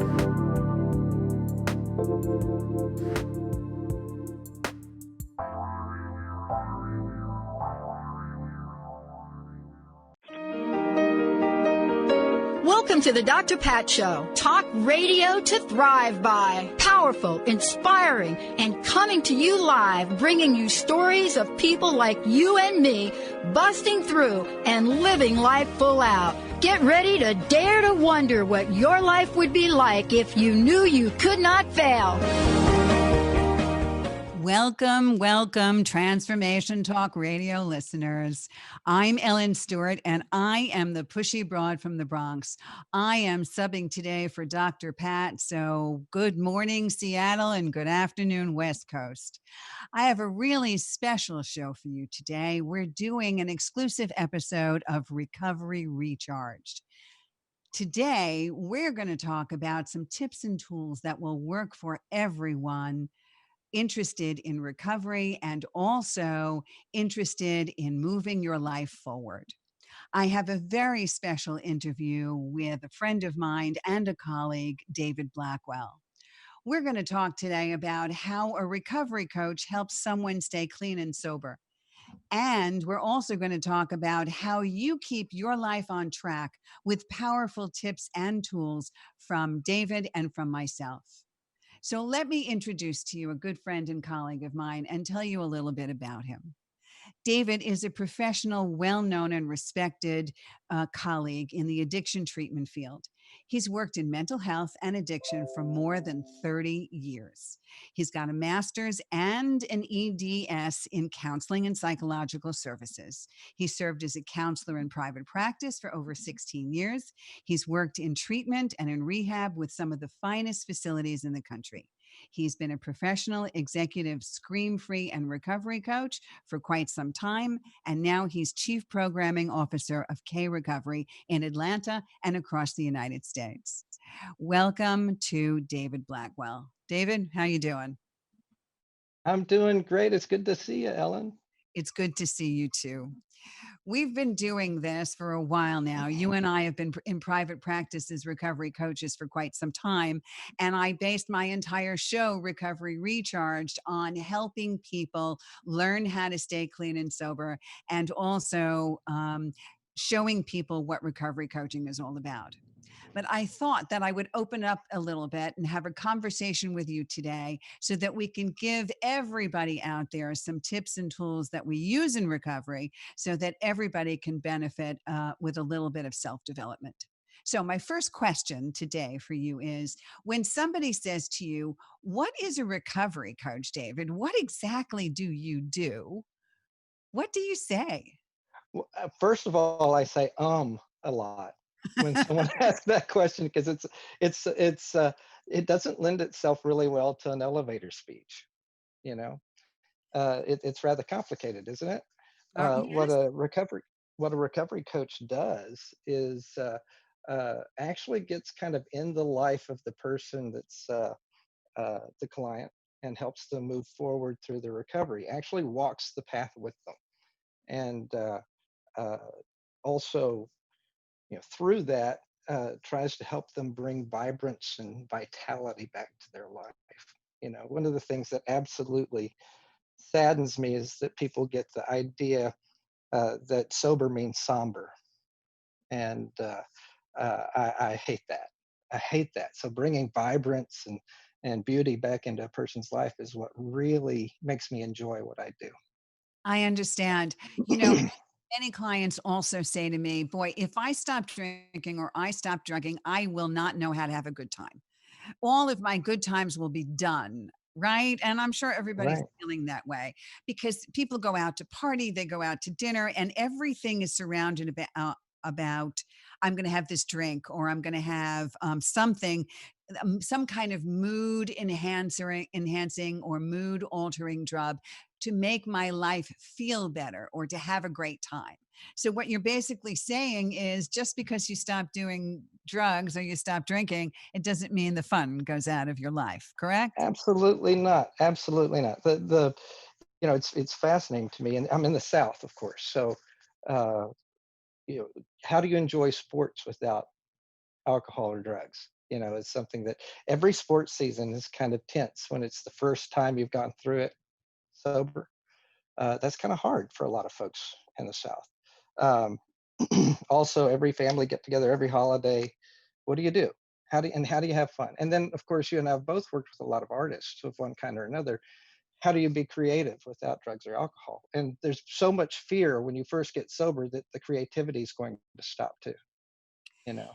Welcome to the Dr. Pat Show. Talk radio to thrive by. Powerful, inspiring, and coming to you live, bringing you stories of people like you and me, busting through and living life full out. Get ready to dare to wonder what your life would be like if you knew you could not fail. Welcome, welcome, Transformation Talk Radio listeners. I'm Ellen Stewart, and I am the Pushy broad from the Bronx. I am subbing today for Dr. Pat, so good morning, Seattle, and good afternoon, West Coast. I have a really special show for you today. We're doing an exclusive episode of Recovery Recharged. Today, we're going to talk about some tips and tools that will work for everyone interested in recovery and also interested in moving your life forward. I have a very special interview with a friend of mine and a colleague, David Blackwell. We're going to talk today about how a recovery coach helps someone stay clean and sober. And we're also going to talk about how you keep your life on track with powerful tips and tools from David and from myself. So let me introduce to you a good friend and colleague of mine and tell you a little bit about him. David is a professional, well-known and respected colleague in the addiction treatment field. He's worked in mental health and addiction for more than 30 years. He's got a master's and an EDS in counseling and psychological services. He served as a counselor in private practice for over 16 years. He's worked in treatment and in rehab with some of the finest facilities in the country. He's been a professional executive scream-free and recovery coach for quite some time, and now he's Chief Programming Officer of K Recovery in Atlanta and across the United States. Welcome to David Blackwell. David, how you doing? I'm doing great. It's good to see you, Ellen. It's good to see you too. We've been doing this for a while now. You and I have been in private practice as recovery coaches for quite some time. And I based my entire show, Recovery Recharged, on helping people learn how to stay clean and sober, and also showing people what recovery coaching is all about. But I thought that I would open up a little bit and have a conversation with you today so that we can give everybody out there some tips and tools that we use in recovery so that everybody can benefit with a little bit of self-development. So my first question today for you is, when somebody says to you, what is a recovery coach, David? What exactly do you do? What do you say? Well, first of all, I say a lot when someone asks that question, because it doesn't lend itself really well to an elevator speech. You know, it's rather complicated, isn't it? Yes. What a recovery coach does is actually gets kind of in the life of the person that's the client and helps them move forward through the recovery. Actually walks the path with them, and also, through that, tries to help them bring vibrance and vitality back to their life. One of the things that absolutely saddens me is that people get the idea that sober means somber. And I hate that. I hate that. So bringing vibrance and beauty back into a person's life is what really makes me enjoy what I do. I understand. Many clients also say to me, boy, if I stop drinking or I stop drugging, I will not know how to have a good time. All of my good times will be done. Right. And I'm sure everybody's Right. feeling that way because people go out to party, they go out to dinner, and everything is surrounded about I'm going to have this drink or I'm going to have something, some kind of mood enhancing or mood altering drug to make my life feel better or to have a great time. So what you're basically saying is just because you stop doing drugs or you stop drinking, it doesn't mean the fun goes out of your life, correct? Absolutely not. Absolutely not. It's fascinating to me, and I'm in the South, of course. So, uh, how do you enjoy sports without alcohol or drugs? It's something that every sports season is kind of tense when it's the first time you've gone through it sober. That's kind of hard for a lot of folks in the South. Um, Also, every family get together, every holiday. What do you do? How do you have fun? And then, of course, you and I have both worked with a lot of artists of one kind or another. How do you be creative without drugs or alcohol? And there's so much fear when you first get sober that the creativity is going to stop too. You know.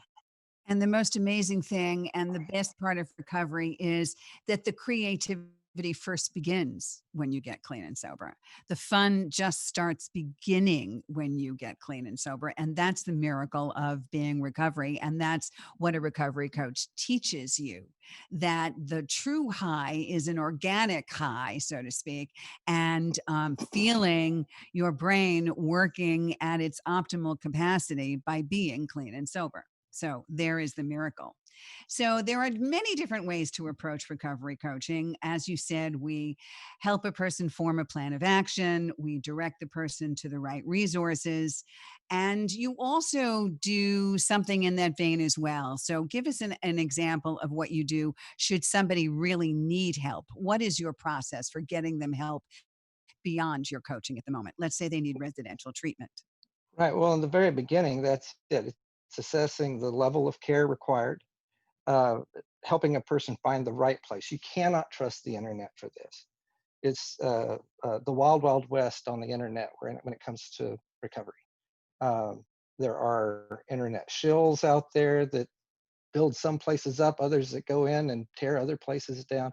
And the most amazing thing and the best part of recovery is that the creativity first begins when you get clean and sober. The fun just starts beginning when you get clean and sober. And that's the miracle of being recovery. And that's what a recovery coach teaches you, that the true high is an organic high, so to speak, and feeling your brain working at its optimal capacity by being clean and sober. So there is the miracle. So there are many different ways to approach recovery coaching. As you said, we help a person form a plan of action, we direct the person to the right resources, and you also do something in that vein as well. So give us an example of what you do should somebody really need help. What is your process for getting them help beyond your coaching at the moment? Let's say they need residential treatment. Right. Well, in the very beginning, that's it. It's assessing the level of care required, uh, helping a person find the right place. You cannot trust the internet for this. It's the wild, wild west on the internet when it comes to recovery. Um, there are internet shills out there that build some places up, others that go in and tear other places down.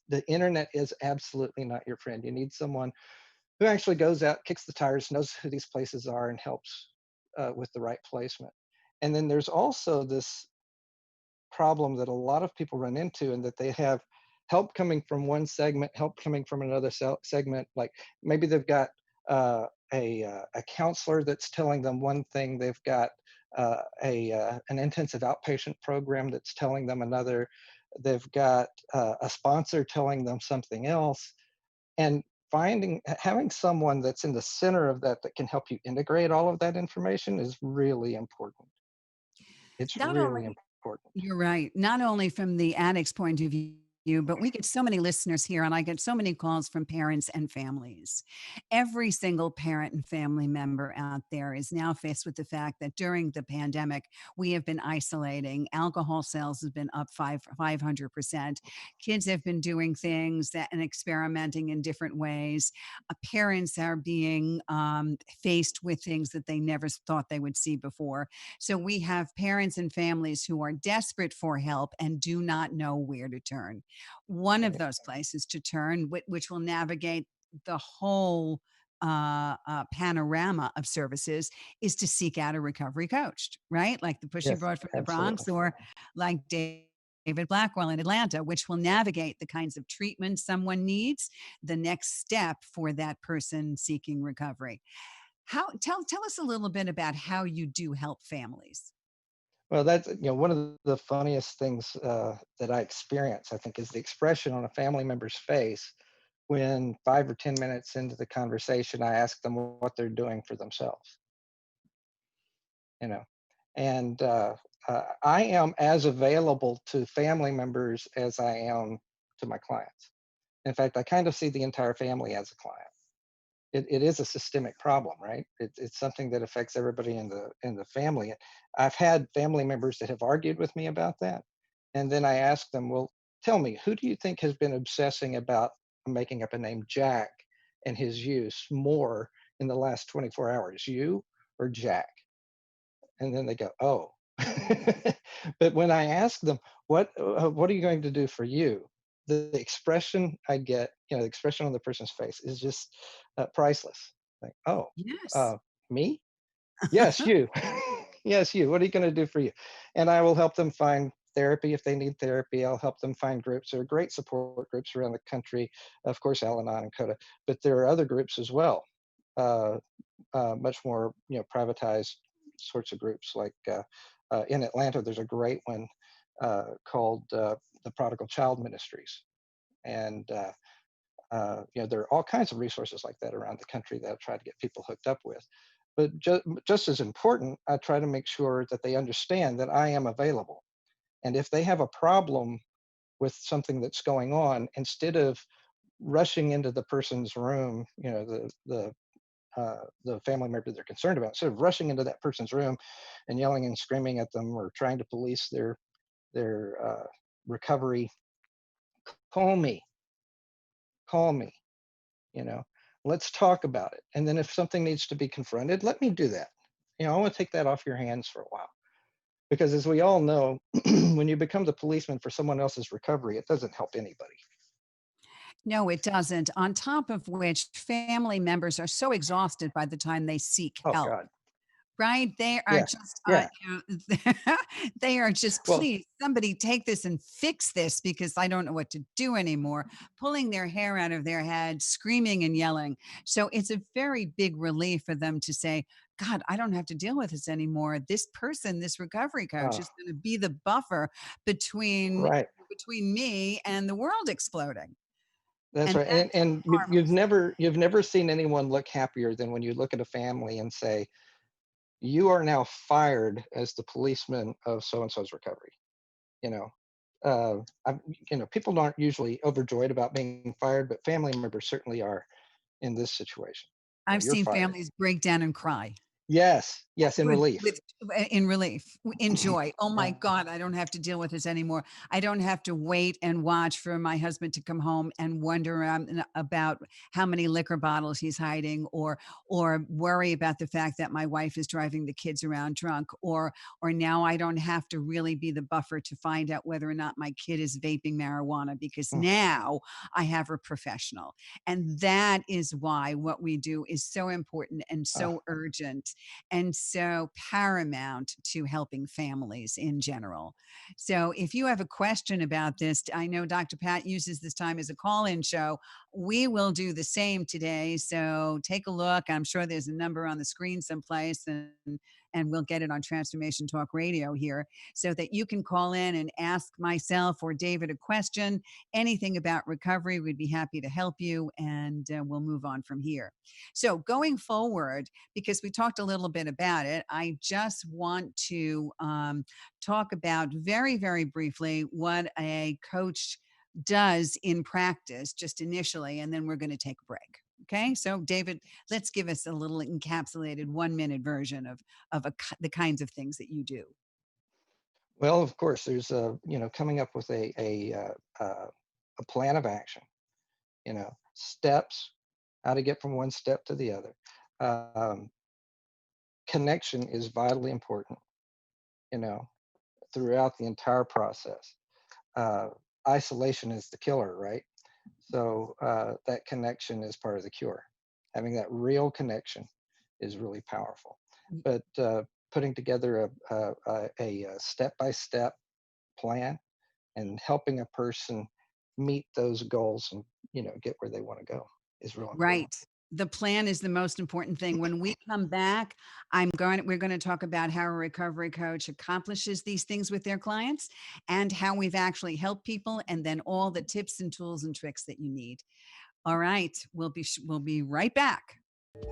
The internet is absolutely not your friend. You need someone who actually goes out, kicks the tires, knows who these places are, and helps with the right placement. And then there's also this problem that a lot of people run into, and that they have help coming from one segment, help coming from another segment. Like maybe they've got a counselor that's telling them one thing, they've got an intensive outpatient program that's telling them another, they've got a sponsor telling them something else, and having someone that's in the center of that that can help you integrate all of that information is really important. It's Not really only important. You're right. Not only from the addict's point of view, but we get so many listeners here, and I get so many calls from parents and families. Every single parent and family member out there is now faced with the fact that during the pandemic, we have been isolating. Alcohol sales has been up 500%. Kids have been doing things and experimenting in different ways. Parents are being faced with things that they never thought they would see before. So we have parents and families who are desperate for help and do not know where to turn. One of Right. those places to turn, which will navigate the whole panorama of services, is to seek out a recovery coach, right? Like the Pushy Yes, Broad from the absolutely. Bronx, or like David Blackwell in Atlanta, which will navigate the kinds of treatment someone needs, the next step for that person seeking recovery. Tell us a little bit about how you do help families. Well, that's, one of the funniest things that I experience, I think, is the expression on a family member's face when 5 or 10 minutes into the conversation, I ask them what they're doing for themselves, you know. And I am as available to family members as I am to my clients. In fact, I kind of see the entire family as a client. It is a systemic problem, right? It's something that affects everybody in the family. I've had family members that have argued with me about that, and then I ask them, "Well, tell me, who do you think has been obsessing about making up a name Jack and his use more in the last 24 hours, you or Jack?" And then they go, "Oh." But when I ask them, what are you going to do for you? The expression I get, the expression on the person's face is just priceless. Like, "Oh, Yes. uh, me? Yes, you. Yes, you. What are you going to do for you?" And I will help them find therapy if they need therapy. I'll help them find groups. There are great support groups around the country. Of course, Al-Anon and CODA, but there are other groups as well. Uh, Much more, privatized sorts of groups. Like in Atlanta, there's a great one called the Prodigal Child Ministries, and there are all kinds of resources like that around the country that I try to get people hooked up with. But just as important, I try to make sure that they understand that I am available. And if they have a problem with something that's going on, instead of rushing into the person's room, the family member they're concerned about, instead of rushing into that person's room and yelling and screaming at them or trying to police their recovery, call me, call me, you know, let's talk about it. And then if something needs to be confronted, let me do that. I want to take that off your hands for a while. Because as we all know, when you become the policeman for someone else's recovery, it doesn't help anybody. No, it doesn't. On top of which, family members are so exhausted by the time they seek Oh help. God. Right? They are Yeah. just, Yeah. they are just, Well, please, somebody take this and fix this because I don't know what to do anymore, pulling their hair out of their head, screaming and yelling. So it's a very big relief for them to say, God, I don't have to deal with this anymore. This person, this recovery coach uh, is going to be the buffer between right. between me and the world exploding. That's And right. And that's and you've never seen anyone look happier than when you look at a family and say, you are now fired as the policeman of so and so's recovery. You know, people aren't usually overjoyed about being fired, but family members certainly are in this situation. I've You're seen fired. families break down and cry. Yes, yes, in relief. With in relief, in joy. Oh my Yeah. God, I don't have to deal with this anymore. I don't have to wait and watch for my husband to come home and wonder about how many liquor bottles he's hiding, or worry about the fact that my wife is driving the kids around drunk, or now I don't have to really be the buffer to find out whether or not my kid is vaping marijuana because Mm. now I have a professional. And that is why what we do is so important and Uh, so urgent and so paramount to helping families in general. So if you have a question about this, I know Dr. Pat uses this time as a call-in show. We will do the same today. So take a look. I'm sure there's a number on the screen someplace, and we'll get it on Transformation Talk Radio here so that you can call in and ask myself or David a question, anything about recovery. We'd be happy to help you, and we'll move on from here. So going forward, because we talked a little bit about it, I just want to talk about very, very briefly what a coach does in practice, just initially, and then we're going to take a break. Okay, so David, let's give us a little encapsulated 1 minute version of the kinds of things that you do. well, of course, there's coming up with a plan of action. Steps, how to get from one step to the other. Um, Connection is vitally important. You know, throughout the entire process. Uh, Isolation is the killer, right? So that connection is part of the cure. Having that real connection is really powerful. But putting together a step-by-step plan and helping a person meet those goals and get where they want to go is real important. Right. The plan is the most important thing. When we come back, we're going to talk about how a recovery coach accomplishes these things with their clients and how we've actually helped people, and then all the tips and tools and tricks that you need. All right, we'll be right back.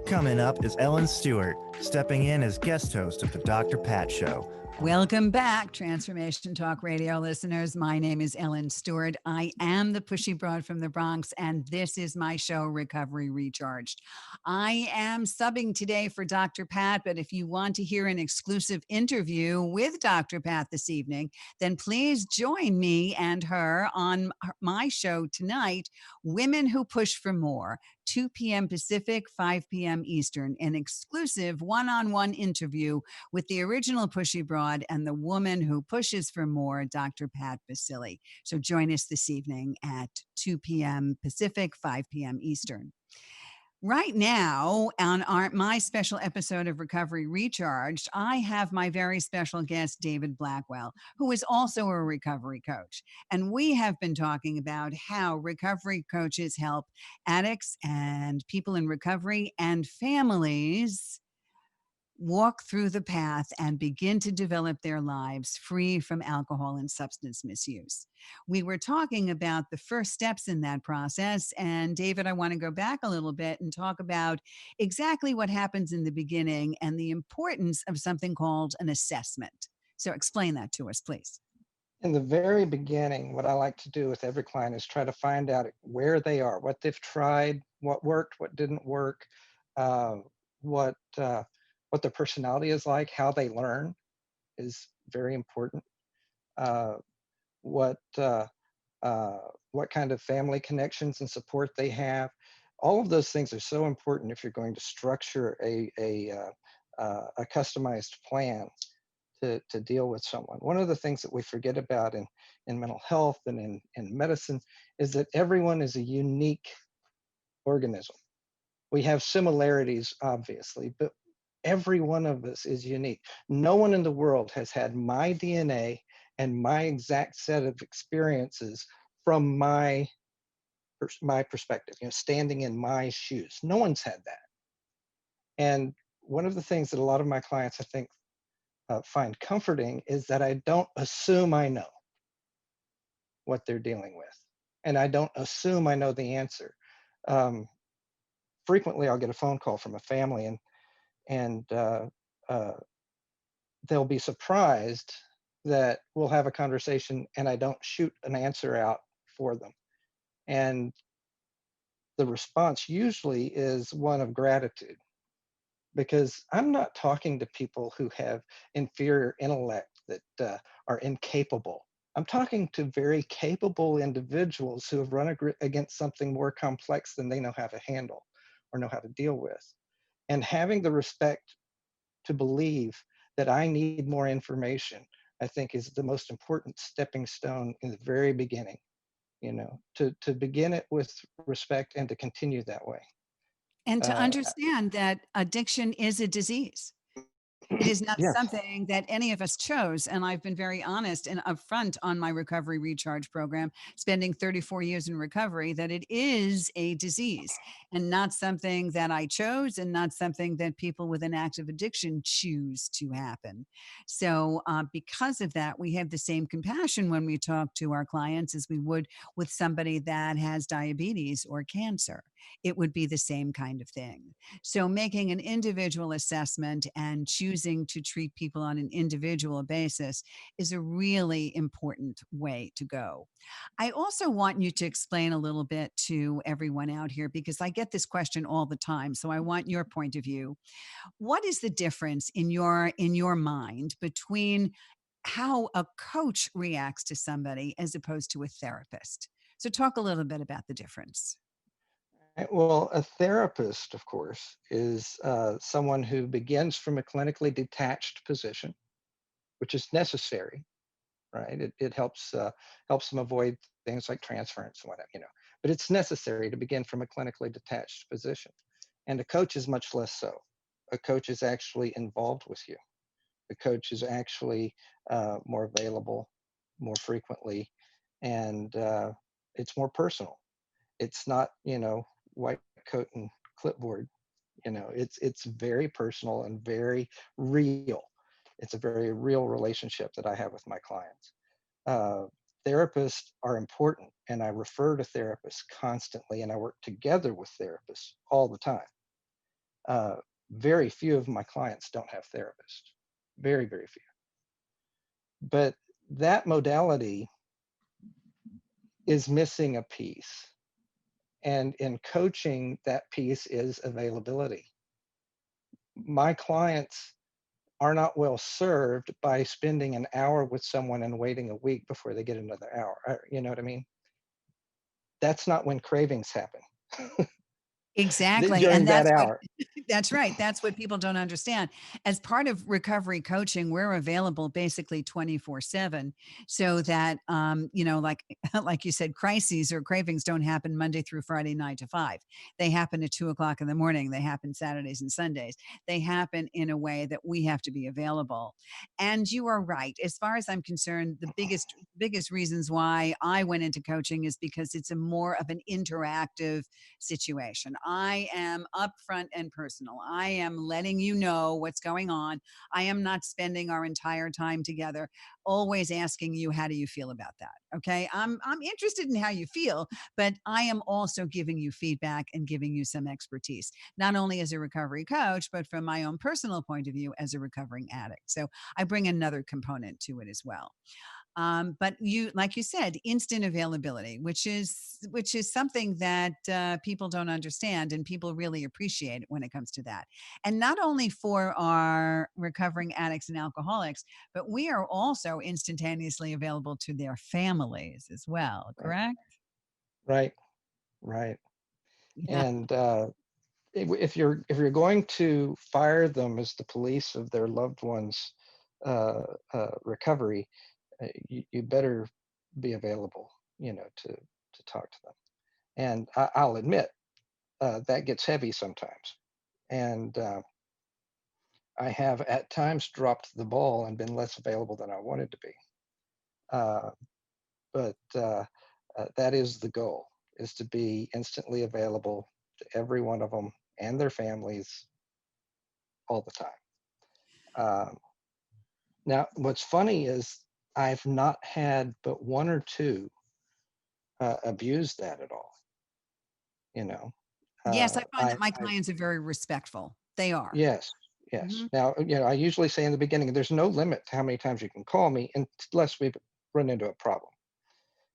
Coming up is Ellen Stewart, stepping in as guest host of the Dr. Pat Show. Welcome back, Transformation Talk Radio listeners. My name is Ellen Stewart. I am the pushy broad from the Bronx, and this is my show, Recovery Recharged. I am subbing today for Dr. Pat, but if you want to hear an exclusive interview with Dr. Pat this evening, then please join me and her on my show tonight, Women Who Push for More, 2 p.m. Pacific, 5 p.m. Eastern, an exclusive one-on-one interview with the original Pushy Broad and the woman who pushes for more, Dr. Pat Basili. So join us this evening at 2 p.m. Pacific, 5 p.m. Eastern. Right now, on my special episode of Recovery Recharged, I have my very special guest, David Blackwell, who is also a recovery coach. And we have been talking about how recovery coaches help addicts and people in recovery and families walk through the path and begin to develop their lives free from alcohol and substance misuse. We were talking about the first steps in that process. And David, I want to go back a little bit and talk about exactly what happens in the beginning and the importance of something called an assessment. So explain that to us, please. In the very beginning, what I like to do with every client is try to find out where they are, what they've tried, what worked, what didn't work, uh, what uh, what their personality is like, how they learn is very important. Uh, what uh, what kind of family connections and support they have. All of those things are so important if you're going to structure a customized plan to deal with someone. One of the things that we forget about in mental health and in medicine is that everyone is a unique organism. We have similarities, obviously, but every one of us is unique. No one in the world has had my DNA and my exact set of experiences from my perspective, standing in my shoes. No one's had that. And one of the things that a lot of my clients, I think, find comforting is that I don't assume I know what they're dealing with, and I don't assume I know the answer. Um, Frequently, I'll get a phone call from a family, and uh, they'll be surprised that we'll have a conversation and I don't shoot an answer out for them. And the response usually is one of gratitude, because I'm not talking to people who have inferior intellect that are incapable. I'm talking to very capable individuals who have run against something more complex than they know how to handle or know how to deal with. And having the respect to believe that I need more information, I think is the most important stepping stone in the very beginning, to begin it with respect and to continue that way. And to Uh, understand that addiction is a disease. It is not yes. something that any of us chose. And I've been very honest and upfront on my recovery recharge program, spending 34 years in recovery, that it is a disease and not something that I chose and not something that people with an active addiction choose to happen. So, because of that, we have the same compassion when we talk to our clients as we would with somebody that has diabetes or cancer. It would be the same kind of thing. So, making an individual assessment and choosing to treat people on an individual basis is a really important way to go. I also want you to explain a little bit to everyone out here because I get this question all the time. So, I want your point of view. What is the difference in your mind between how a coach reacts to somebody as opposed to a therapist? So, talk a little bit about the difference. Well, a therapist, of course, is someone who begins from a clinically detached position, which is necessary, right? It helps them avoid things like transference and whatever. But it's necessary to begin from a clinically detached position. And a coach is much less so. A coach is actually involved with you. The coach is actually more available, more frequently, and it's more personal. It's not, white coat and clipboard. It's very personal and very real. It's a very real relationship that I have with my clients. Uh, Therapists are important, and I refer to therapists constantly, and I work together with therapists all the time. Uh, Very few of my clients don't have therapists. Very, very few. But that modality is missing a piece. And in coaching, that piece is availability. My clients are not well served by spending an hour with someone and waiting a week before they get another hour. You know what I mean? That's not when cravings happen. Exactly, During and that that's what hour. that's right, that's what people don't understand. As part of recovery coaching, we're available basically 24/7 so that, like like you said, crises or cravings don't happen Monday through Friday, 9 to 5. They happen at 2 o'clock in the morning, they happen Saturdays and Sundays. They happen in a way that we have to be available, and you are right. As far as I'm concerned, the biggest reasons why I went into coaching is because it's a more of an interactive situation. I am upfront and personal. I am letting you know what's going on. I am not spending our entire time together always asking you how do you feel about that. Okay? I'm interested in how you feel, but I am also giving you feedback and giving you some expertise, not only as a recovery coach, but from my own personal point of view as a recovering addict. So I bring another component to it as well. But like you said, instant availability, which is something that people don't understand, and people really appreciate when it comes to that. And not only for our recovering addicts and alcoholics, but we are also instantaneously available to their families as well. Right, Correct? right, right. Yeah. And if you're going to fire them as the police of their loved ones' recovery, you better be available, to talk to them. And I'll admit that gets heavy sometimes, and I have at times dropped the ball and been less available than I wanted to be. Uh, but that is the goal: is to be instantly available to every one of them and their families all the time. Um, Now, what's funny is I've not had but one or two abuse that at all. You know, Yes, I find that my I clients are very respectful. They are. yes, yes. Mhm. Now, I usually say in the beginning, there's no limit to how many times you can call me unless we run into a problem.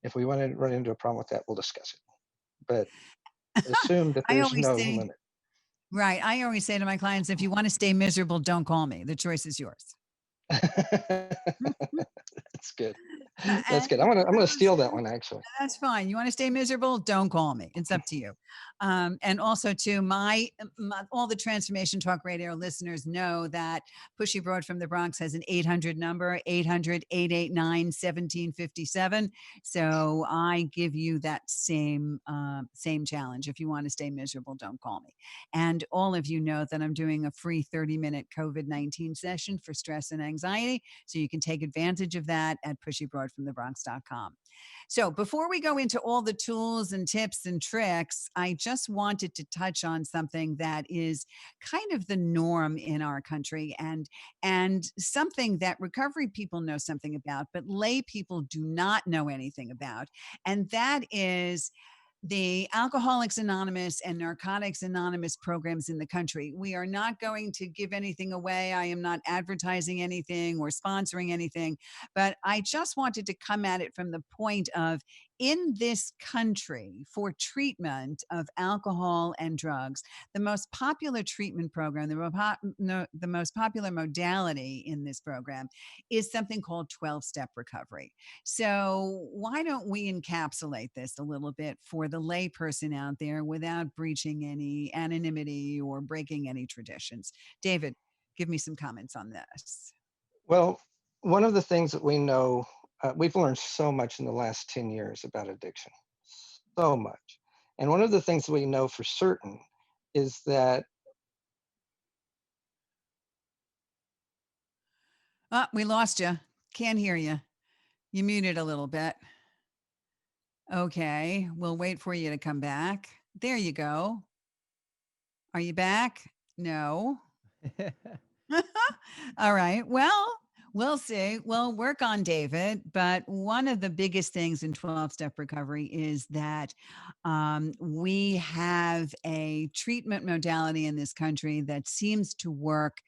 If we want to run into a problem with that, we'll discuss it. But assume that I there's always no say, limit. right. I always say to my clients, if you want to stay miserable, don't call me. The choice is yours. That's good. That's And good. I'm gonna steal that also, one actually. that's fine. You want to stay miserable? Don't call me. It's up to you. And also, to all the Transformation Talk Radio listeners know that Pushy Broad from the Bronx has an 800 number, 800-889-1757. So I give you that same challenge. If you want to stay miserable, don't call me. And all of you know that I'm doing a free 30-minute COVID-19 session for stress and anxiety. So you can take advantage of that at pushybroadfromthebronx.com. So before we go into all the tools and tips and tricks, I just wanted to touch on something that is kind of the norm in our country, and something that recovery people know something about, but lay people do not know anything about. And that is the Alcoholics Anonymous and Narcotics Anonymous programs in the country. We are not going to give anything away. I am not advertising anything or sponsoring anything, but I just wanted to come at it from the point of, in this country, for treatment of alcohol and drugs, the most popular treatment program, the most popular modality in this program is something called 12-step recovery. So why don't we encapsulate this a little bit for the layperson out there without breaching any anonymity or breaking any traditions? David, give me some comments on this. Well, one of the things that we know, we've learned so much in the last 10 years about addiction, so much. And one of the things we know for certain is that, Oh, we lost you. Can't hear you. You muted a little bit. Okay, we'll wait for you to come back. There you go. Are you back? No. All right. Well, we'll see. We'll work on David. But one of the biggest things in 12-step recovery is that we have a treatment modality in this country that seems to work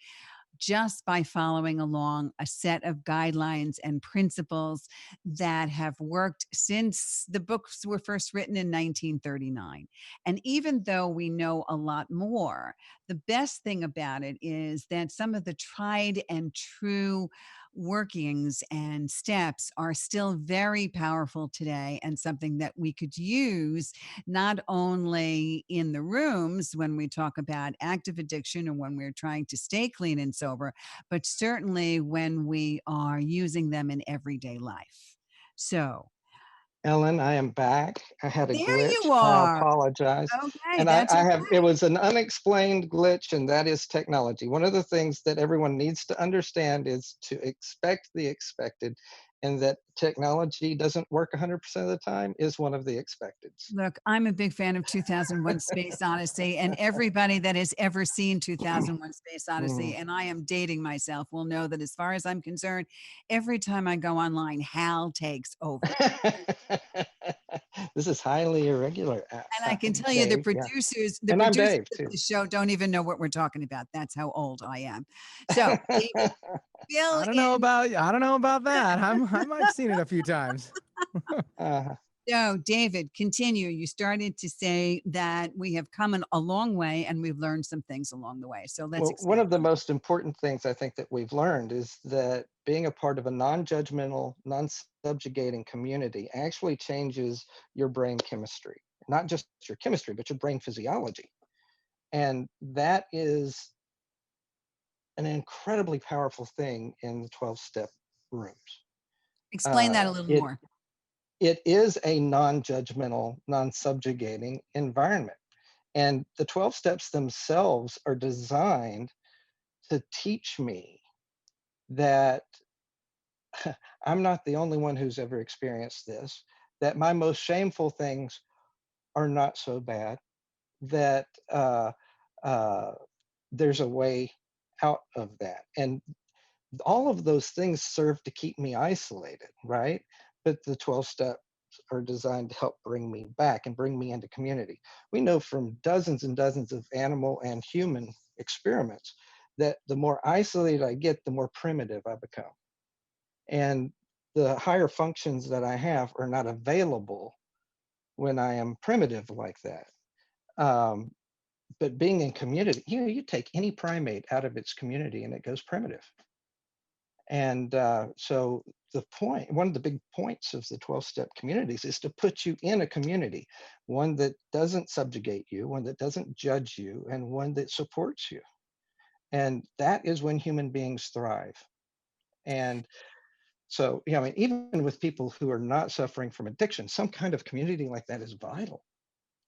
just by following along a set of guidelines and principles that have worked since the books were first written in 1939. And even though we know a lot more, the best thing about it is that some of the tried and true workings and steps are still very powerful today, and something that we could use not only in the rooms when we talk about active addiction or when we're trying to stay clean and sober, but certainly when we are using them in everyday life. So, Ellen, I am back. I had a there glitch. you I are. apologize. Okay, And that's it okay. was an unexplained glitch, and that is technology. One of the things that everyone needs to understand is to expect the expected, and that technology doesn't work 100% of the time is one of the expecteds. Look, I'm a big fan of 2001 Space Odyssey, and everybody that has ever seen 2001 Space Odyssey, Mm. and I am dating myself, will know that as far as I'm concerned, every time I go online, Hal takes over. This is highly irregular, And I can tell you the Dave. Yeah. producers, the And I'm producers Dave, of too. the show don't even know what we're talking about. That's how old I am. So, David, fill I don't know in. about that. I might have seen it a few times. Uh, So, David, continue. You started to say that we have come a long way and we've learned some things along the way. So let's well, one expand of the on that. most important things I think that we've learned is that being a part of a non-judgmental, non-subjugating community actually changes your brain chemistry, not just your chemistry, but your brain physiology. And that is an incredibly powerful thing in the 12-step rooms. Explain that a little It more. it is a non-judgmental, non-subjugating environment. And the 12 steps themselves are designed to teach me that I'm not the only one who's ever experienced this, that my most shameful things are not so bad, that uh, there's a way out of that. And all of those things serve to keep me isolated, right? But the 12 steps are designed to help bring me back and bring me into community. We know from dozens and dozens of animal and human experiments that the more isolated I get, the more primitive I become. And the higher functions that I have are not available when I am primitive like that. Um, but being in community, you take any primate out of its community and it goes primitive. And so one of the big points of the 12-step communities is to put you in a community, one that doesn't subjugate you, one that doesn't judge you, and one that supports you. And that is when human beings thrive. And so, I mean, even with people who are not suffering from addiction, some kind of community like that is vital.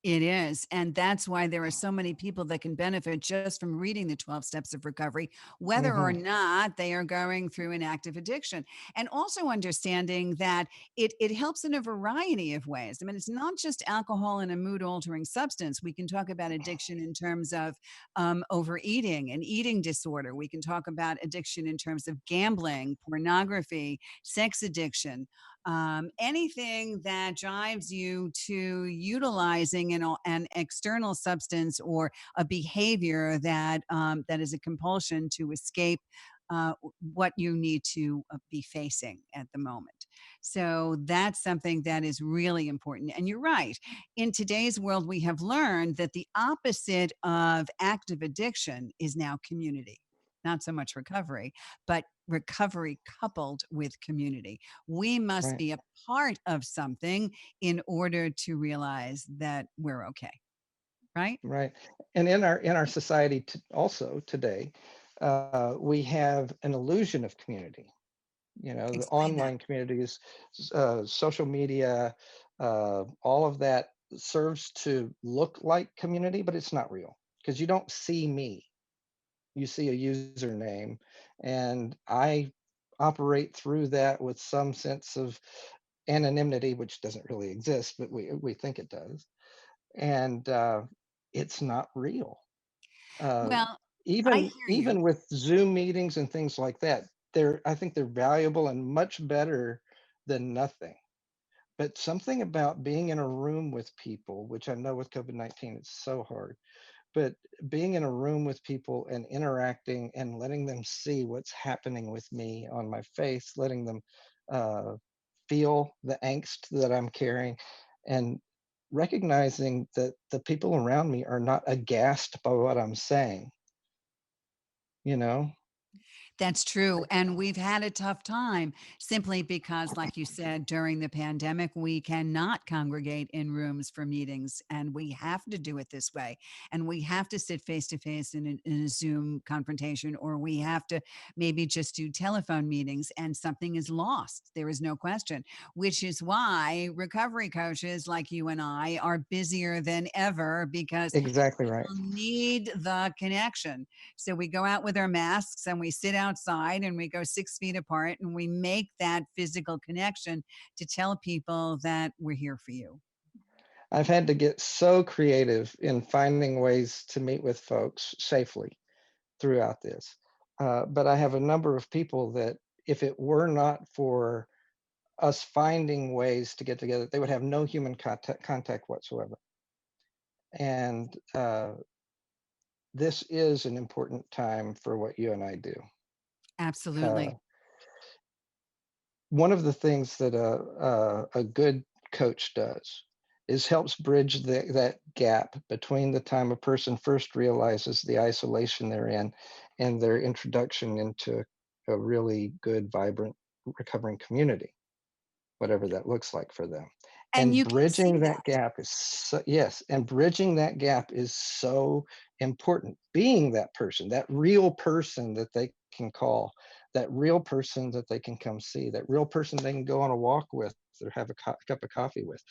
It is. And that's why there are so many people that can benefit just from reading the 12 steps of recovery, whether or Mm-hmm. not they are going through an active addiction. And also understanding that it helps in a variety of ways. I mean, it's not just alcohol and a mood altering substance. We can talk about addiction in terms of overeating and eating disorder. We can talk about addiction in terms of gambling, pornography, sex addiction, anything that drives you to utilizing an external substance or a behavior that is a compulsion to escape what you need to be facing at the moment. So that's something that is really important. And you're right. In today's world, we have learned that the opposite of active addiction is now community. Not so much recovery, but recovery coupled with community. We must Right. be a part of something in order to realize that we're okay, right? Right. And in our society also today, we have an illusion of community. You know, the Explain that. online communities, social media, all of that serves to look like community, but it's not real because you don't see me. You see a username, and I operate through that with some sense of anonymity, which doesn't really exist, but we think it does. And it's not real. Uh, Well, I even hear you. even with Zoom meetings and things like that, I think they're valuable and much better than nothing. But something about being in a room with people, which I know with COVID-19 it's so hard, but being in a room with people and interacting and letting them see what's happening with me on my face, letting them uh, feel the angst that I'm carrying, and recognizing that the people around me are not aghast by what I'm saying, you know? That's true. And we've had a tough time simply because, like you said, during the pandemic, we cannot congregate in rooms for meetings and we have to do it this way. And we have to sit face to face in a Zoom confrontation, or we have to maybe just do telephone meetings and something is lost. There is no question, which is why recovery coaches like you and I are busier than ever because Exactly right. people need the connection. So we go out with our masks and we sit outside and we go 6 feet apart and we make that physical connection to tell people that we're here for you. I've had to get so creative in finding ways to meet with folks safely throughout this. But I have a number of people that, if it were not for us finding ways to get together, they would have no human contact whatsoever. And this is an important time for what you and I do. Uh, Absolutely. One of the things that a good coach does is helps bridge that gap between the time a person first realizes the isolation they're in and their introduction into a really good, vibrant, recovering community, whatever that looks like for them. And And you can bridging see that that. gap is so, yes, and bridging that gap is so important. Being that person, that real person that they can call, that real person that they can come see, that real person they can go on a walk with or have a cup of coffee with.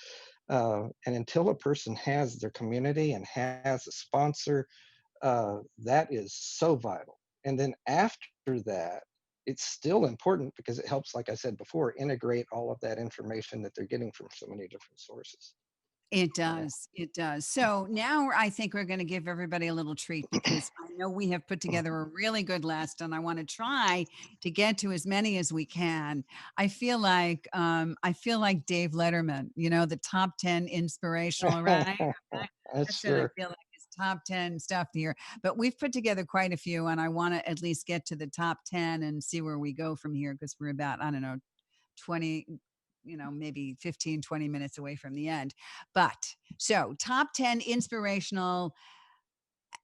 And until a person has their community and has a sponsor, that is so vital. And then after that, it's still important because it helps, like I said before, integrate all of that information that they're getting from so many different sources. It You know? does. It does. So now I think we're going to give everybody a little treat because I know we have put together a really good list and I want to try to get to as many as we can. I feel like Dave Letterman, the top 10 inspirational, right? That's That's it. I sure. feel like it's top 10 stuff here, but we've put together quite a few and I want to at least get to the top 10 and see where we go from here because we're about, I don't know, 20, maybe 15, 20 minutes away from the end. But so top 10 inspirational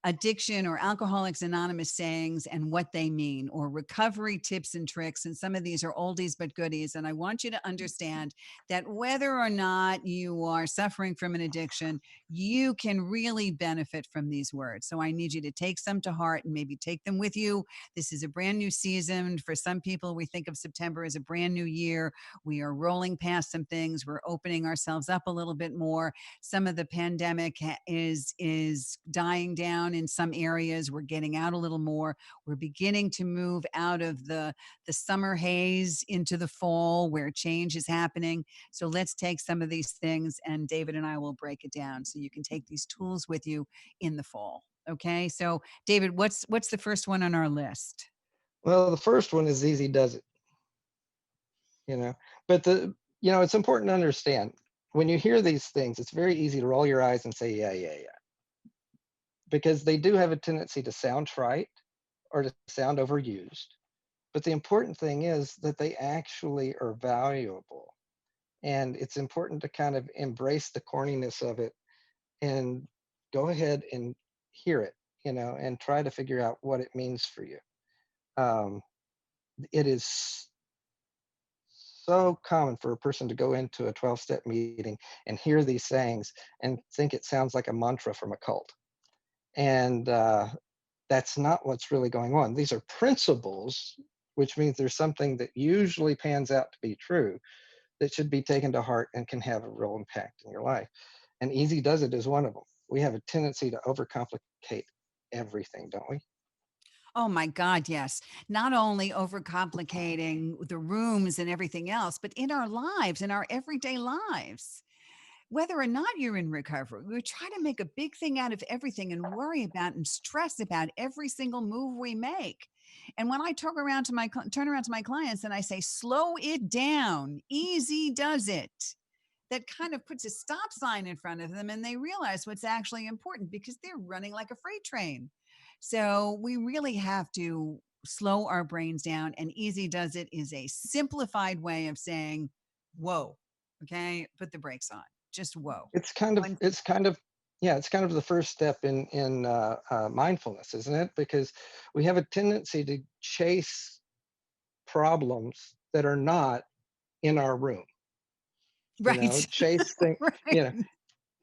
addiction or Alcoholics Anonymous sayings and what they mean, or recovery tips and tricks. And some of these are oldies but goodies. And I want you to understand that whether or not you are suffering from an addiction, you can really benefit from these words. So I need you to take some to heart and maybe take them with you. This is a brand new season. For some people, we think of September as a brand new year. We are rolling past some things. We're opening ourselves up a little bit more. Some of the pandemic is dying down in some areas. We're getting out a little more. We're beginning to move out of the summer haze into the fall where change is happening. So let's take some of these things and David and I will break it down so you can take these tools with you in the fall. Okay? So David, what's the first one on our list? Well, the first one is easy does it, you know. But it's important to understand when you hear these things, it's very easy to roll your eyes and say, yeah, yeah, yeah, because they do have a tendency to sound trite or to sound overused. But the important thing is that they actually are valuable. And it's important to kind of embrace the corniness of it and go ahead and hear it, and try to figure out what it means for you. Um, it is so common for a person to go into a 12-step meeting and hear these sayings and think it sounds like a mantra from a cult. And that's not what's really going on. These are principles, which means there's something that usually pans out to be true that should be taken to heart and can have a real impact in your life. And easy does it is one of them. We have a tendency to overcomplicate everything, don't we? Oh my God, yes. Not only overcomplicating the rooms and everything else, but in our lives, in our everyday lives. Whether or not you're in recovery, we try to make a big thing out of everything and worry about and stress about every single move we make. And when I turn around to my clients and I say, slow it down, easy does it. That kind of puts a stop sign in front of them and they realize what's actually important because they're running like a freight train. So we really have to slow our brains down. And easy does it is a simplified way of saying, whoa, okay, put the brakes on. Just whoa. It's kind of, One- it's kind of, yeah, it's kind of the first step in mindfulness, isn't it? Because we have a tendency to chase problems that are not in our room. Right. Chase things. Right. You know,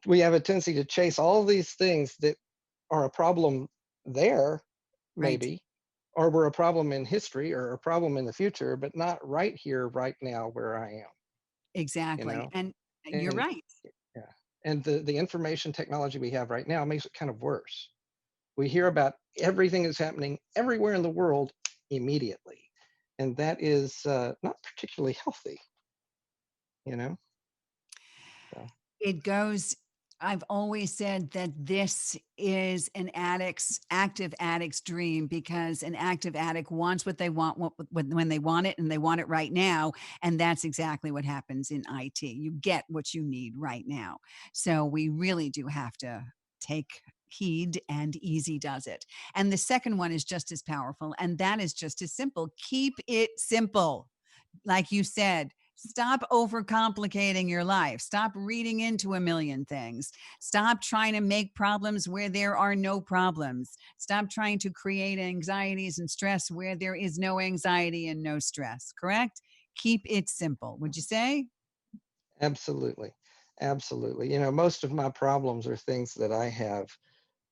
we have a tendency to chase all these things that are a problem there, Right. maybe, or were a problem in history or a problem in the future, but not right here, right now, where I am. You Exactly. know, And you're and right. yeah, and the information technology we have right now makes it kind of worse. We hear about everything that's happening everywhere in the world immediately, and that is not particularly healthy. You know, so. It goes I've always said that this is an active addict's dream because an active addict wants what they want when they want it and they want it right now. And that's exactly what happens in IT. You get what you need right now. So we really do have to take heed, and easy does it. And the second one is just as powerful, and that is just as simple. Keep it simple. Like you said, stop overcomplicating your life. Stop reading into a million things. Stop trying to make problems where there are no problems. Stop trying to create anxieties and stress where there is no anxiety and no stress. Correct? Keep it simple. Would you say? Absolutely. Absolutely. Most of my problems are things that I have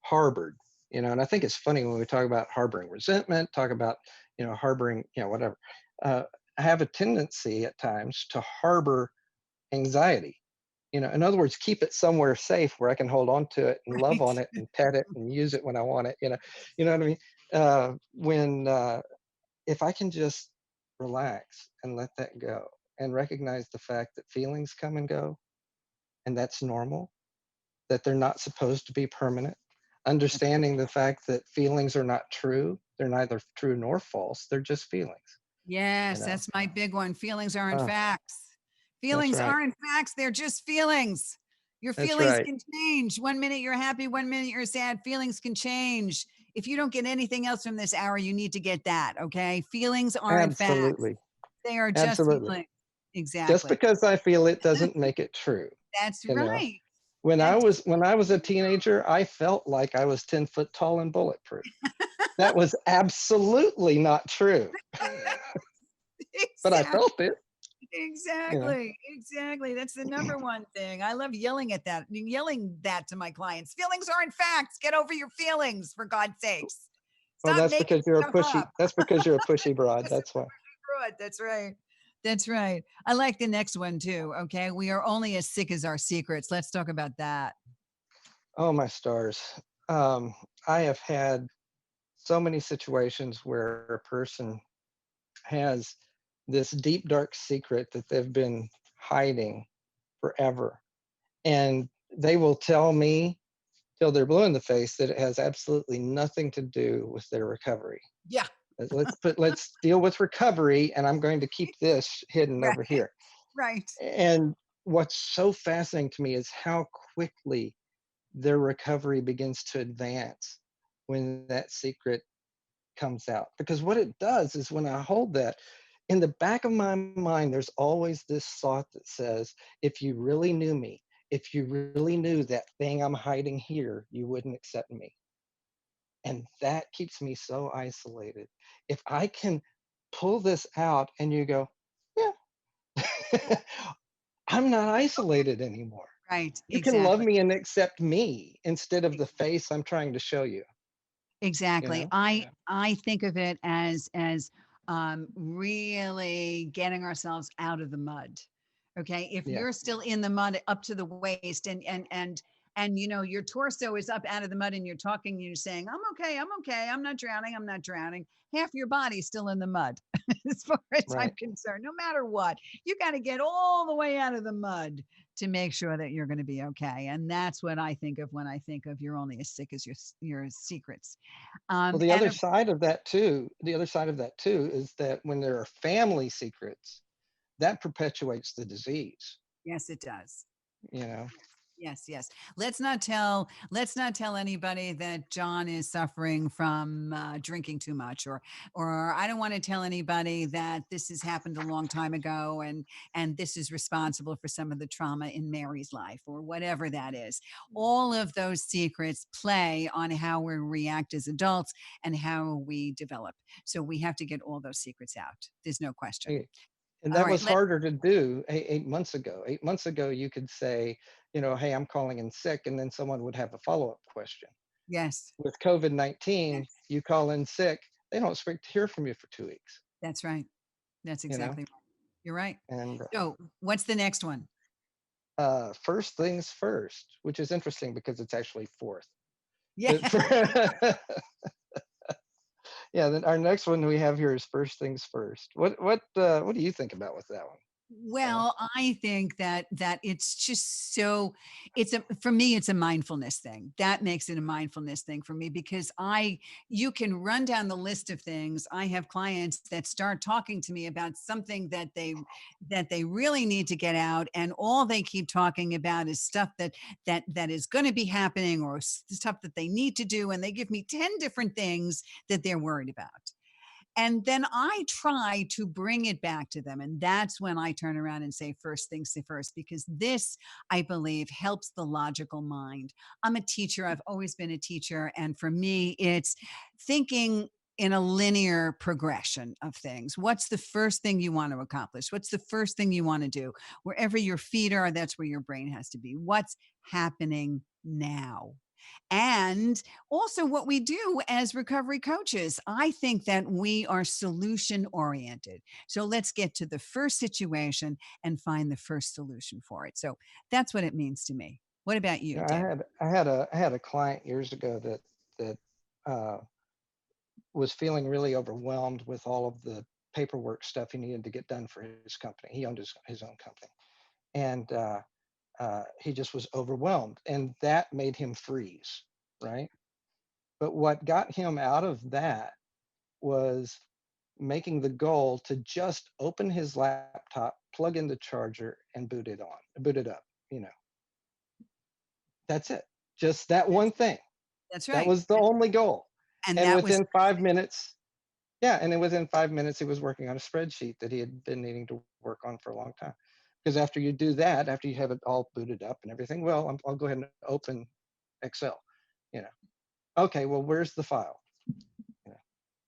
harbored, and I think it's funny when we talk about harboring resentment, talk about, harboring, whatever. I have a tendency at times to harbor anxiety. In other words, keep it somewhere safe where I can hold on to it and love Right. on it and pet it and use it when I want it. You know what I mean? If I can just relax and let that go and recognize the fact that feelings come and go, and that's normal, that they're not supposed to be permanent. Understanding the fact that feelings are not true, they're neither true nor false, they're just feelings, you Yes, know. that's my big one. Feelings aren't Oh, facts. that's Feelings right. aren't facts. They're just feelings. Your That's feelings right. can change. One minute you're happy, one minute you're sad. Feelings can change. If you don't get anything else from this hour, you need to get that. Okay. Feelings aren't facts. Absolutely. They are just Absolutely. feelings. Just Exactly. because I feel it doesn't make it true, That's you know. right. When I That's was when I was a teenager, I felt like I was 10 foot tall and bulletproof. That was absolutely not true, but I exactly. felt it, you know. Exactly. That's the number one thing. I love yelling at that, yelling that to my clients. Feelings aren't facts. Get over your feelings, for God's sakes. Well, Stop that's making because you're a stuff pushy. up. That's because you're a pushy broad. Yes, That's why. good. That's right. That's right. I like the next one too. Okay. We are only as sick as our secrets. Let's talk about that. Oh my stars. Um, I have had so many situations where a person has this deep, dark secret that they've been hiding forever. And they will tell me till they're blue in the face that it has absolutely nothing to do with their recovery. Yeah. Let's deal with recovery, and I'm going to keep this hidden Right. over here. Right. And what's so fascinating to me is how quickly their recovery begins to advance when that secret comes out. Because what it does is when I hold that, in the back of my mind, there's always this thought that says, if you really knew me, if you really knew that thing I'm hiding here, you wouldn't accept me. And that keeps me so isolated. If I can pull this out and you go, yeah, I'm not isolated anymore. Right. You can love Exactly. me and accept me instead of the face I'm trying to show you, you Exactly. know? I think of it as really getting ourselves out of the mud. Okay, if Yeah, you're still in the mud up to the waist, and your torso is up out of the mud, and you're talking, and you're saying, I'm okay, I'm not drowning, I'm not drowning. Half your body's still in the mud, as far as I'm right. concerned. No matter what, you got to get all the way out of the mud to make sure that you're going to be okay. And that's what I think of when I think of you're only as sick as your secrets. Well, the And other of, side of that too, is that when there are family secrets, that perpetuates the disease, yes, it does. you know? Yes. Let's not tell anybody that John is suffering from drinking too much, or I don't want to tell anybody that this has happened a long time ago, and this is responsible for some of the trauma in Mary's life, or whatever that is. All of those secrets play on how we react as adults and how we develop. So we have to get all those secrets out. There's no question. And All that right. was harder to do 8 months ago. 8 months ago, you could say, hey, I'm calling in sick, and then someone would have a follow-up question. Yes, With COVID-19, yes, you call in sick, they don't expect to hear from you for 2 weeks, that's right. That's you know? exactly right. You're right. And So, what's the next one? first things first, which is interesting because it's actually fourth. Yeah. But yeah, then our next one we have here is first things first. What do you think about with that one? Well, I think that it's just so for me it's a mindfulness thing. That makes it a mindfulness thing for me because you can run down the list of things. I have clients that start talking to me about something that they really need to get out, and all they keep talking about is stuff that is going to be happening or stuff that they need to do, and they give me 10 different things that they're worried about. And then I try to bring it back to them. And that's when I turn around and say, first things first, because this, I believe, helps the logical mind. I'm a teacher. I've always been a teacher. And for me, it's thinking in a linear progression of things. What's the first thing you want to accomplish? What's the first thing you want to do? Wherever your feet are, that's where your brain has to be. What's happening now? And also what we do as recovery coaches. I think that we are solution oriented. So let's get to the first situation and find the first solution for it. So that's what it means to me. What about you, I David? had a client years ago that uh, was feeling really overwhelmed with all of the paperwork stuff he needed to get done for his company. He owned his own company, and he just was overwhelmed, and that made him freeze, right? But what got him out of that was making the goal to just open his laptop, plug in the charger, and boot it up. You know, that's it. Just that one thing. That's That right. was the only goal. And And that was within 5 minutes, yeah, and then within 5 minutes, he was working on a spreadsheet that he had been needing to work on for a long time. Because after you do that, after you have it all booted up and everything, well, I'll go ahead and open Excel. You know, okay, well, where's the file? You know,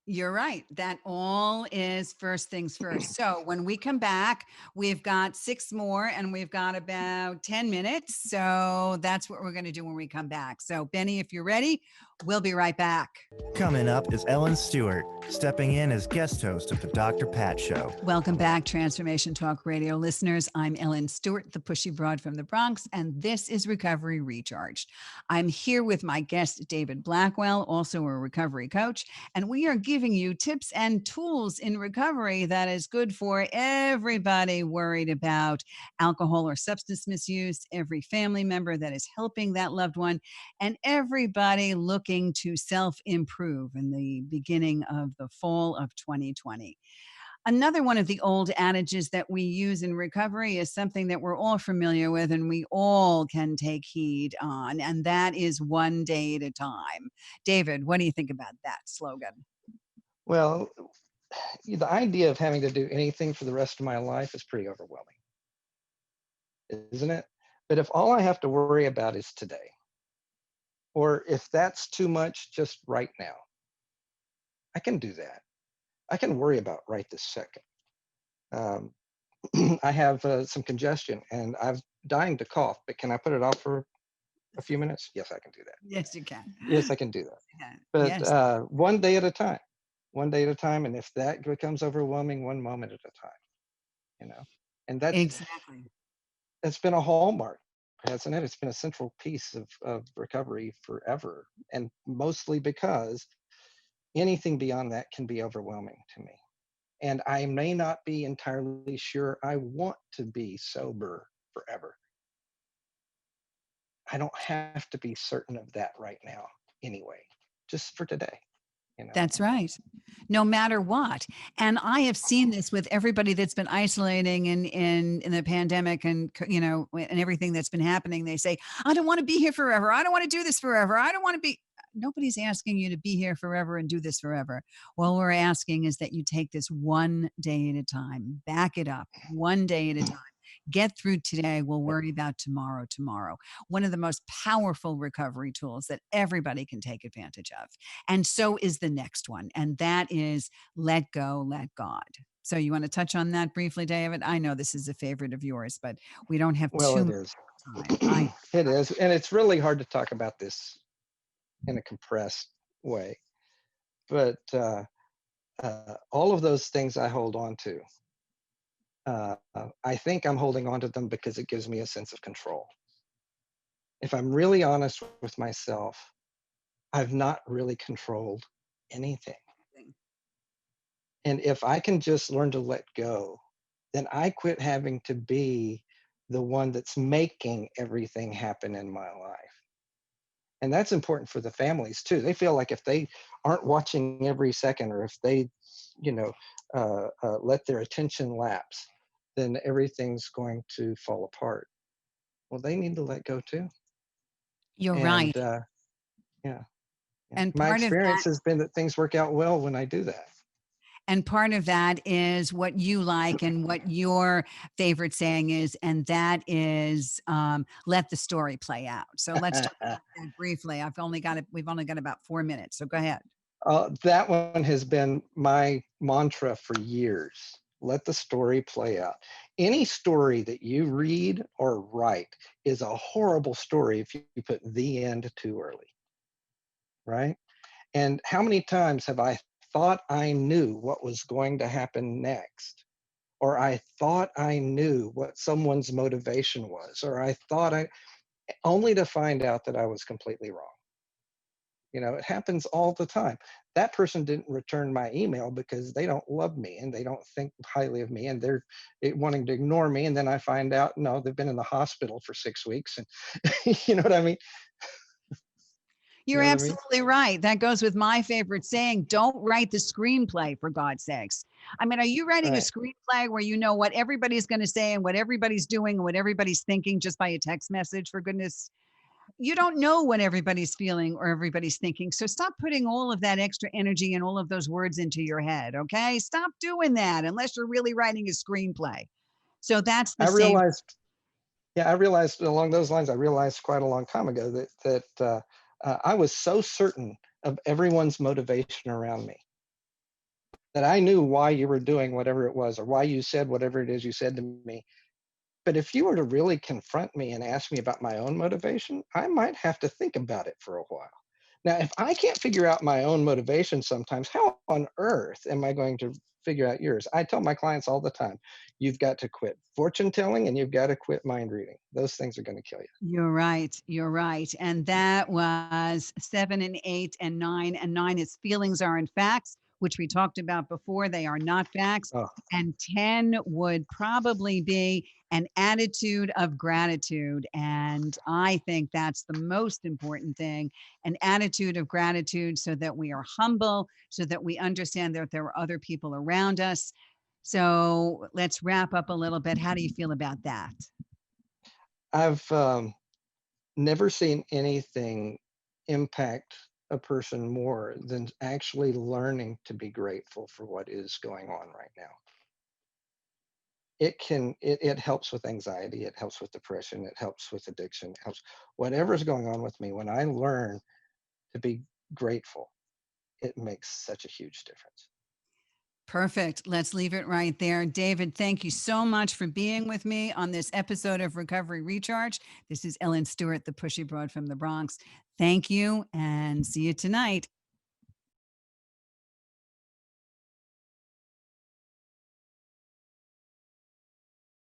You're right. That all is first things first. So when we come back, we've got six more and we've got about 10 minutes. So that's what we're going to do when we come back. So, Benny, if you're ready, we'll be right back. Coming up is Ellen Stewart, stepping in as guest host of the Dr. Pat Show. Welcome back, Transformation Talk Radio listeners. I'm Ellen Stewart, the pushy broad from the Bronx, and this is Recovery Recharged. I'm here with my guest, David Blackwell, also a recovery coach, and we are giving you tips and tools in recovery that is good for everybody worried about alcohol or substance misuse, every family member that is helping that loved one, and everybody looking to self-improve in the beginning of the fall of 2020. Another one of the old adages that we use in recovery is something that we're all familiar with and we all can take heed on, and that is one day at a time. David, what do you think about that slogan? well, the idea of having to do anything for the rest of my life is pretty overwhelming, isn't it? But if all I have to worry about is today, or if that's too much just right now, I can do that. I can worry about right this second. Um, I have some congestion and I'm dying to cough, but can I put it off for a few minutes? Yes, I can do that. Yes, you can. Yes, I can do that. Yeah. But Yes. one day at a time, one day at a time. And if that becomes overwhelming, one moment at a time, you know, and Exactly. that's been a hallmark, hasn't it? It's been a central piece of recovery forever. And mostly because anything beyond that can be overwhelming to me. And I may not be entirely sure I want to be sober forever. I don't have to be certain of that right now anyway, just for today, you know. That's right. No matter what. And I have seen this with everybody that's been isolating in the pandemic and and everything that's been happening. They say, I don't want to be here forever. I don't want to do this forever. I don't want to be. Nobody's asking you to be here forever and do this forever. All we're asking is that you take this one day at a time, back it up one day at a time. Get through today. We'll worry about tomorrow. One of the most powerful recovery tools that everybody can take advantage of. And so is the next one. And that is let go, let God. So you want to touch on that briefly, David? I know this is a favorite of yours, but we don't have Well, too it much is. time. It is. And it's really hard to talk about this in a compressed way. But all of those things I hold on to, I think I'm holding on to them because it gives me a sense of control. If I'm really honest with myself, I've not really controlled anything. And if I can just learn to let go then I quit having to be the one that's making everything happen in my life. And that's important for the families too. They feel like if they aren't watching every second, or if they, you know, let their attention lapse, then everything's going to fall apart. Well, they need to let go too. You're And right. yeah, yeah. And My part of that experience has been that things work out well when I do that. And part of that is what you like and what your favorite saying is, and that is let the story play out. So let's talk about that briefly. We've only got about 4 minutes. So go ahead. That one has been my mantra for years. Let the story play out. Any story that you read or write is a horrible story if you put the end too early, right? And how many times have I thought I knew what was going to happen next? Or I thought I knew what someone's motivation was, or only to find out that I was completely wrong. You know, it happens all the time. That person didn't return my email because they don't love me and they don't think highly of me, and they're wanting to ignore me. And then I find out, no, they've been in the hospital for 6 weeks. And you know what I mean? You're You know what I mean? absolutely right. That goes with my favorite saying, don't write the screenplay, for God's sakes. I mean, are you writing a Right. screenplay where you know what everybody's going to say and what everybody's doing and what everybody's thinking just by a text message? For goodness, you don't know what everybody's feeling or everybody's thinking. So stop putting all of that extra energy and all of those words into your head. Okay. Stop doing that unless you're really writing a screenplay. So that's the I same. realized, yeah, I realized along those lines, I realized quite a long time ago that I was so certain of everyone's motivation around me that I knew why you were doing whatever it was, or why you said whatever it is you said to me. But if you were to really confront me and ask me about my own motivation, I might have to think about it for a while. Now, if I can't figure out my own motivation sometimes, how on earth am I going to figure out yours? I tell my clients all the time, you've got to quit fortune telling and you've got to quit mind reading. Those things are going to kill you. You're right. You're right. And that was 7 and 8 and 9. And 9 is feelings aren't facts, which we talked about before. They are not facts. Oh, And 10 would probably be an attitude of gratitude. And I think that's the most important thing, an attitude of gratitude, so that we are humble, so that we understand that there are other people around us. So let's wrap up a little bit. How do you feel about that? I've never seen anything impact a person more than actually learning to be grateful for what is going on right now. It helps with anxiety, it helps with depression, it helps with addiction, it helps whatever's going on with me. When I learn to be grateful, it makes such a huge difference. Perfect. Let's leave it right there. David, thank you so much for being with me on this episode of Recovery Recharge. This is Ellen Stewart, the Pushy Broad from the Bronx. Thank you and see you tonight.